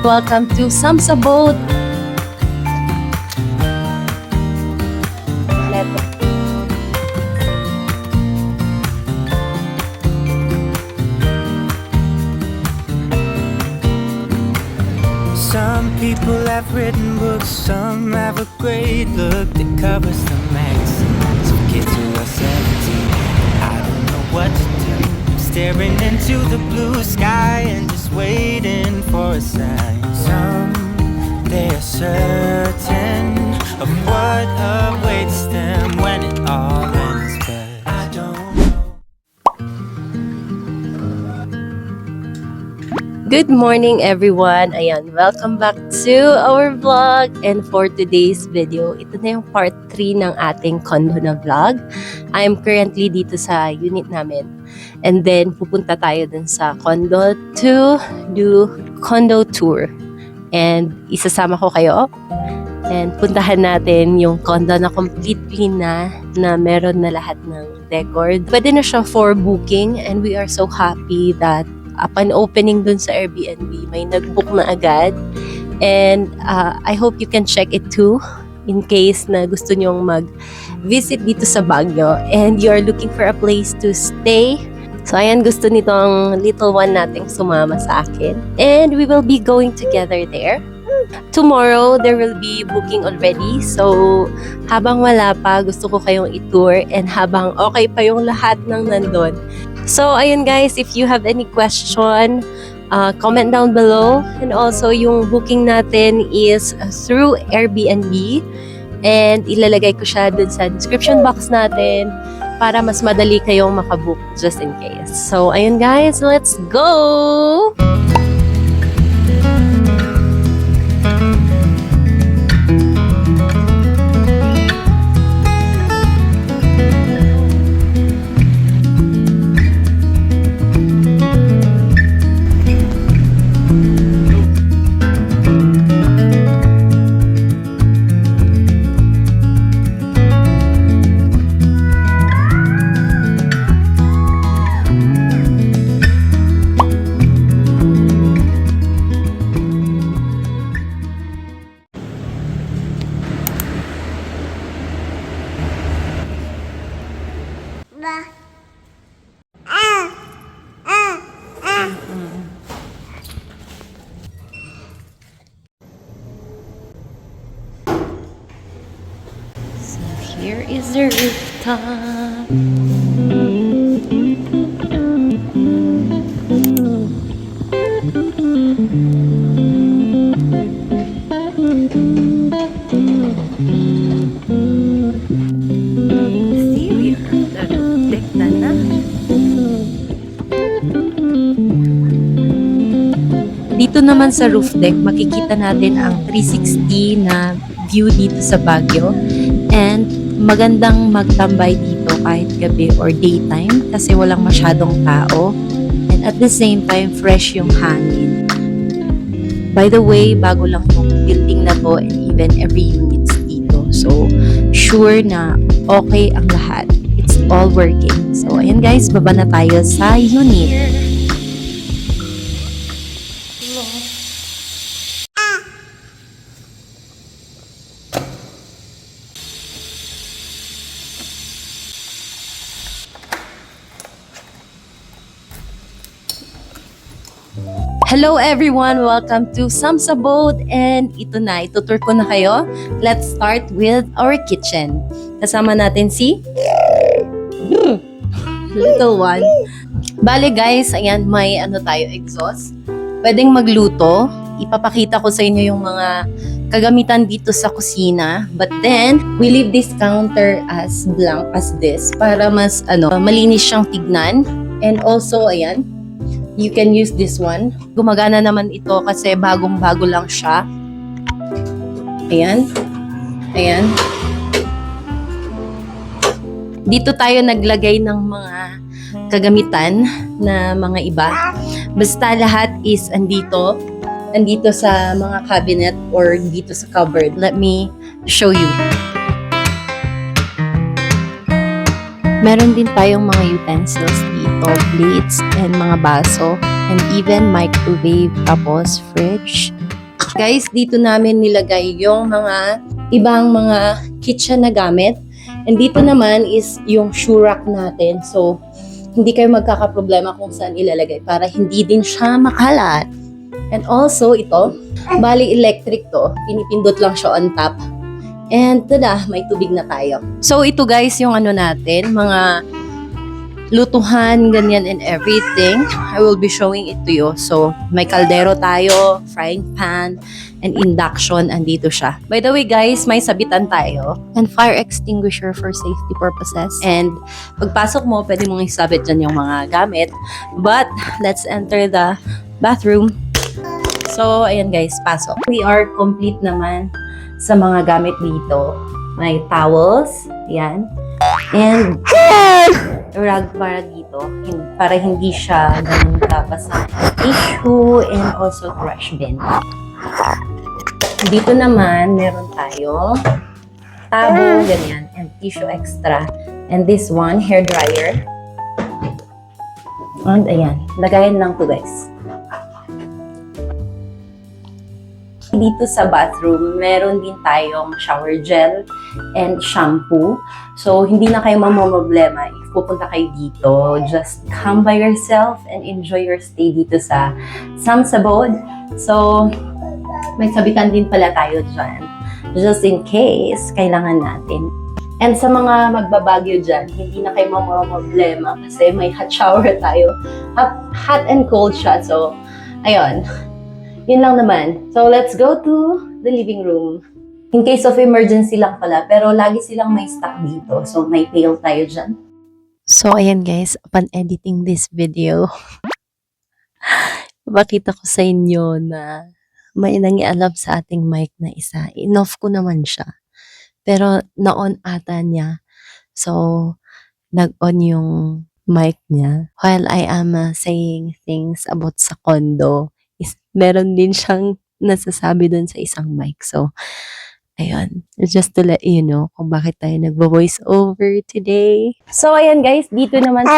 Welcome to Sam's Abode. Some people have written books, some have a great look that covers the magazines for kids who are 17. I don't know what to do, staring into the blue sky and just waiting for a sign. Some, they are certain of what awaits them when it all ends, but I don't know. Good morning everyone! Ayan, welcome back to our vlog. And for today's video, ito na yung part 3 ng ating condo na vlog. I'm currently dito sa unit namin. And then, pupunta tayo dun sa condo to do condo tour. And isasama ko kayo. And puntahan natin yung condo na completely na meron na lahat ng decor. Pwede na siya for booking and we are so happy that upon opening dun sa Airbnb, may nag-book na agad. And I hope you can check it too in case na gusto nyong mag-visit dito sa Baguio and you're looking for a place to stay. So ayan, gusto nitong little one nating sumama sa akin. And we will be going together there. Tomorrow, there will be booking already. So, habang wala pa, gusto ko kayong i-tour and habang okay pa yung lahat ng nandun. So, ayun guys, if you have any question, comment down below. And also, yung booking natin is through Airbnb. And ilalagay ko siya dun sa description box natin para mas madali kayong makabook just in case. So, ayun guys, let's go! So here is the rooftop. See, we are at the deck na. Dito naman sa roof deck, makikita natin ang 360 na view dito sa Baguio. And magandang magtambay dito kahit gabi or daytime kasi walang masyadong tao. And at the same time, fresh yung hangin. By the way, bago lang yung building na to and even every units dito. So, sure na okay ang lahat. It's all working. So, ayan guys, baba na tayo sa unit. Hello everyone! Welcome to Sam's Abode and ito na, itutur ko na kayo. Let's start with our kitchen. Kasama natin si little one. Bale guys, ayan, may tayo, exhaust. Pwedeng magluto. Ipapakita ko sa inyo yung mga kagamitan dito sa kusina. But then, we leave this counter as blank as this para mas malinis siyang tignan. And also, ayan, you can use this one. Gumagana naman ito kasi bagong-bago lang siya. Ayan. Ayan. Dito tayo naglagay ng mga kagamitan na mga iba. Basta lahat is andito sa mga cabinet or dito sa cupboard. Let me show you. Meron din tayong mga utensils dito, plates and mga baso, and even microwave, tapos fridge, Guys, dito namin nilagay yung mga ibang mga kitchen na gamit. And dito naman is yung shoe rack natin. So, hindi kayo magkakaproblema kung saan ilalagay para hindi din siya makalat. And also, ito, bali electric to. Pinipindot lang siya on top. And tada, may tubig na tayo. So, ito guys, yung ano natin, mga lutuhan, ganyan and everything. I will be showing it to you. So, may kaldero tayo, frying pan, and induction, andito siya. By the way guys, may sabitan tayo. And fire extinguisher for safety purposes. And pagpasok mo, pwede mong isabit dyan yung mga gamit. But, let's enter the bathroom. So, ayan guys, pasok. We are complete naman sa mga gamit dito. May towels, yan. And rug para dito, para hindi siya ganun kabasa. Tissue and also trash bin. Dito naman, meron tayo tabo, ganyan, and tissue extra. And this one, hair dryer. And ayan, lagayan lang to guys. Dito sa bathroom, meron din tayong shower gel and shampoo. So, hindi na kayo mamamroblema if pupunta kayo dito. Just come by yourself and enjoy your stay dito sa Sam's Abode. So, may sabitan din pala tayo dyan. Just in case, kailangan natin. And sa mga magbabagyo dyan, hindi na kayo mamamroblema kasi may hot shower tayo. Hot and cold siya. So, ayun. Yun lang naman. So, let's go to the living room. In case of emergency lang pala, pero lagi silang may stock dito. So, may pail tayo dyan. So, ayan guys, upon editing this video, pakita ko sa inyo na may nangialam sa ating mic na isa. In-off ko naman siya. Pero, na-on ata niya. So, nag-on yung mic niya. While I am saying things about sa condo, meron din siyang nasasabi dun sa isang mic. So, ayun. Just to let you know kung bakit tayo nagvo-voice over today. So, ayan guys. Dito naman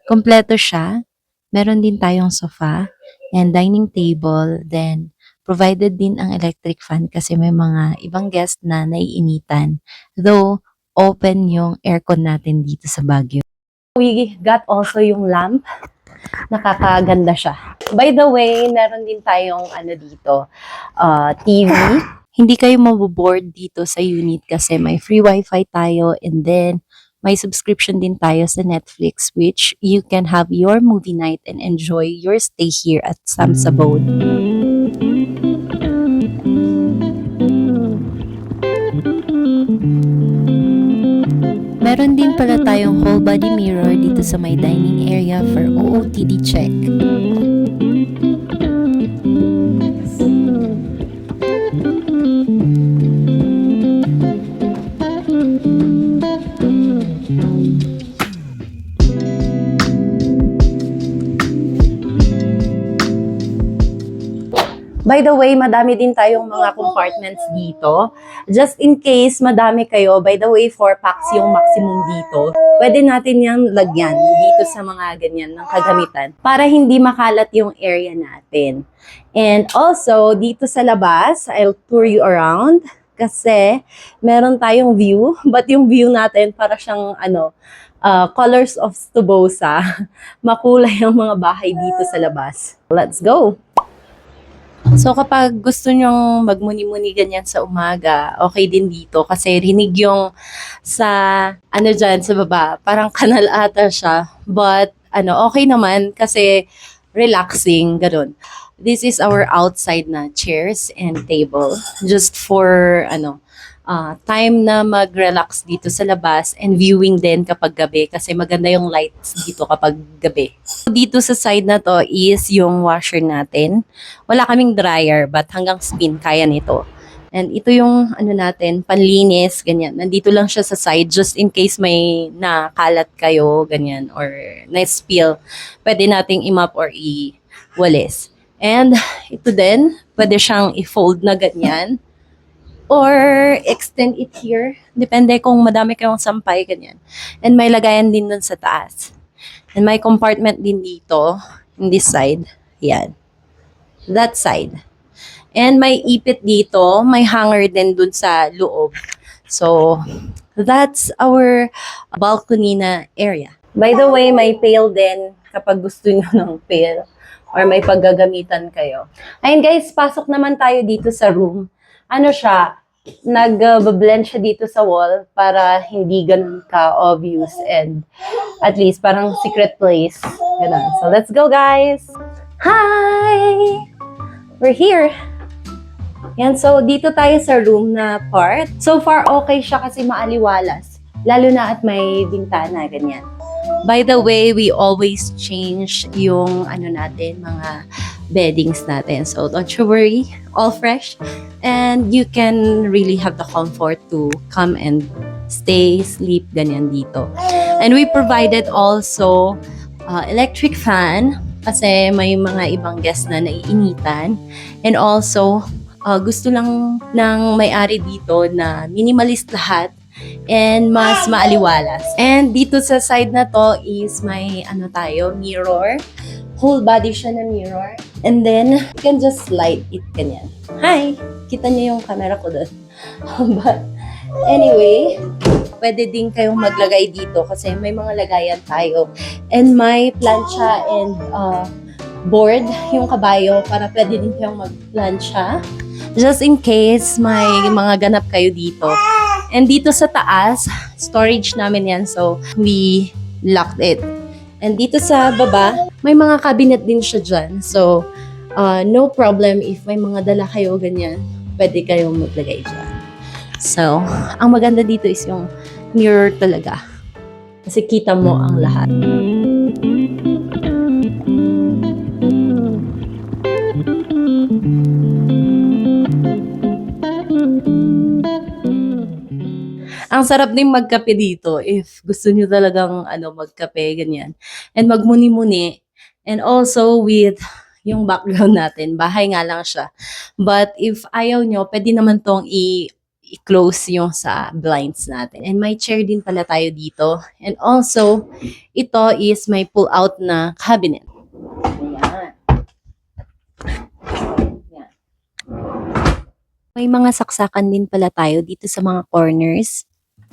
kompleto siya. Meron din tayong sofa and dining table. Then, provided din ang electric fan kasi may mga ibang guest na naiinitan. Though, open yung aircon natin dito sa Baguio. We got also yung lamp. Nakakaganda siya. By the way, meron din tayong dito, TV. Hindi kayo maboboard dito sa unit kasi may free wifi tayo and then may subscription din tayo sa Netflix which you can have your movie night and enjoy your stay here at Sam's Abode. Meron din pala tayong whole body mirror dito sa may dining area for OOTD check. By the way, madami din tayong mga compartments dito. Just in case madami kayo, by the way, 4 packs yung maximum dito. Pwede natin yung lagyan dito sa mga ganyan ng kagamitan para hindi makalat yung area natin. And also, dito sa labas, I'll tour you around kasi meron tayong view. But yung view natin para siyang colors of Tubosa. Makulay ang mga bahay dito sa labas. Let's go! So kapag gusto nyong magmuni-muni ganyan sa umaga, okay din dito kasi rinig yung sa dyan sa baba, parang kanal ata siya. But okay naman kasi relaxing, ganun. This is our outside na chairs and table just for time na mag-relax dito sa labas and viewing din kapag gabi kasi maganda yung lights dito kapag gabi. Dito sa side na to is yung washer natin. Wala kaming dryer but hanggang spin kaya nito. And ito yung natin, panlinis, ganyan. Nandito lang siya sa side just in case may nakalat kayo, ganyan, or na-spill. Pwede nating i-mop or i-walis. And ito din, pwede siyang i-fold na ganyan. Or extend it here. Depende kung madami kayong sampay, ganyan. And may lagayan din dun sa taas. And may compartment din dito, in this side. Yan. That side. And may ipit dito, may hanger din dun sa loob. So, that's our balcony na area. By the way, may pail din kapag gusto nyo ng pail or may paggagamitan kayo. Ayun guys, pasok naman tayo dito sa room. Ano siya, nag-blend siya dito sa wall para hindi ganun ka-obvious and at least parang secret place. Ganun. So, let's go guys! Hi! We're here! Yan, so dito tayo sa room na part. So far, okay siya kasi maaliwalas. Lalo na at may bintana, ganyan. By the way, we always change yung natin, mga beddings natin. So don't you worry, all fresh. And you can really have the comfort to come and stay, sleep, ganyan dito. And we provided also electric fan kasi may mga ibang guests na naiinitan. And also, gusto lang ng may-ari dito na minimalist lahat and mas maaliwalas. And dito sa side na to is may mirror. Whole body siya na mirror. And then, you can just slide it ganyan. Hi! Kita niyo yung camera ko doon. But anyway, pwede din kayong maglagay dito kasi may mga lagayan tayo. And may plancha and board yung kabayo para pwede din kayong mag-plancha. Just in case may mga ganap kayo dito. And dito sa taas, storage namin yan. So, we locked it. And dito sa baba, may mga cabinet din siya dyan. So, no problem if may mga dala kayo ganyan. Pwede kayong maglagay dyan. So, ang maganda dito is yung mirror talaga. Kasi kita mo ang lahat. Ang sarap din magkape dito if gusto niyo talagang magkape, ganyan. And magmuni-muni. And also with yung background natin, bahay nga lang siya. But if ayaw nyo, pwede naman tong i-close yung sa blinds natin. And may chair din pala tayo dito. And also, ito is may pull-out na cabinet. Ayan. Ayan. May mga saksakan din pala tayo dito sa mga corners.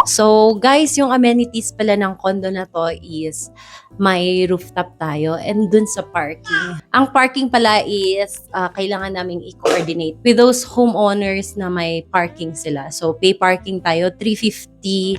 So, guys, yung amenities pala ng condo na to is may rooftop tayo and dun sa parking. Ang parking pala is kailangan naming i-coordinate with those homeowners na may parking sila. So, pay parking tayo, $350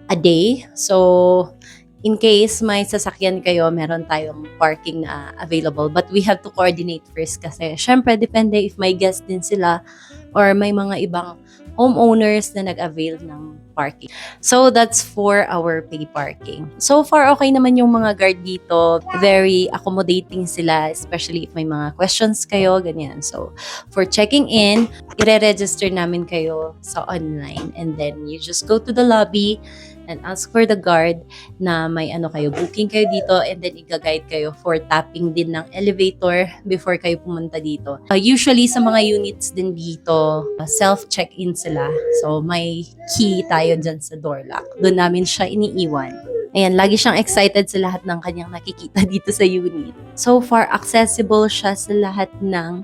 a day. So, in case may sasakyan kayo, meron tayong parking na available. But we have to coordinate first kasi syempre depende if may guest din sila or may mga ibang homeowners na nag-avail ng parking. So, that's for our pay parking. So far, okay naman yung mga guard dito. Very accommodating sila, especially if may mga questions kayo, ganyan. So, for checking in, i-register namin kayo sa online. And then, you just go to the lobby and ask for the guard na may kayo, booking kayo dito and then i-guide kayo for tapping din ng elevator before kayo pumunta dito. Usually sa mga units din dito, self-check-in sila. So may key tayo dyan sa door lock. Doon namin siya iniiwan. Ayan, lagi siyang excited sa lahat ng kanyang nakikita dito sa unit. So far, accessible siya sa lahat ng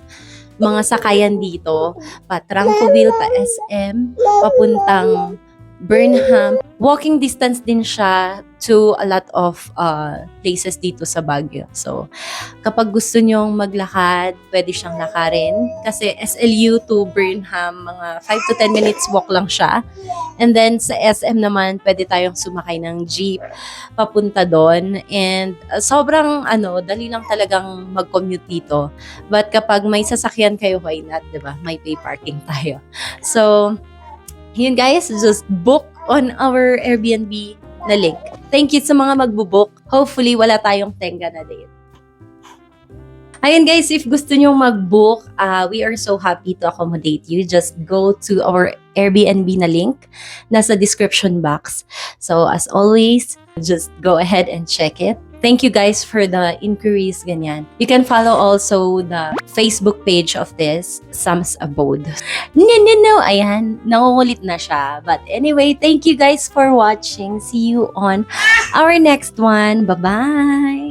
mga sakayan dito. Patrangcoville, pa SM, papuntang Burnham. Walking distance din siya to a lot of places dito sa Baguio. So, kapag gusto nyong maglakad, pwede siyang lakarin. Kasi SLU to Burnham, mga 5 to 10 minutes walk lang siya. And then, sa SM naman, pwede tayong sumakay ng jeep papunta doon. And sobrang, dali lang talagang mag-commute dito. But kapag may sasakyan kayo, why not, diba? May pay parking tayo. So, yun guys, just book on our Airbnb na link. Thank you sa mga magbubook. Hopefully, wala tayong tenga na date. Ayun guys, if gusto nyo mag-book, we are so happy to accommodate you. Just go to our Airbnb na link. Nasa description box. So, as always, just go ahead and check it. Thank you guys for the inquiries, ganyan. You can follow also the Facebook page of this, Sam's Abode. No, ayan, nangungulit na siya. But anyway, thank you guys for watching. See you on our next one. Bye-bye!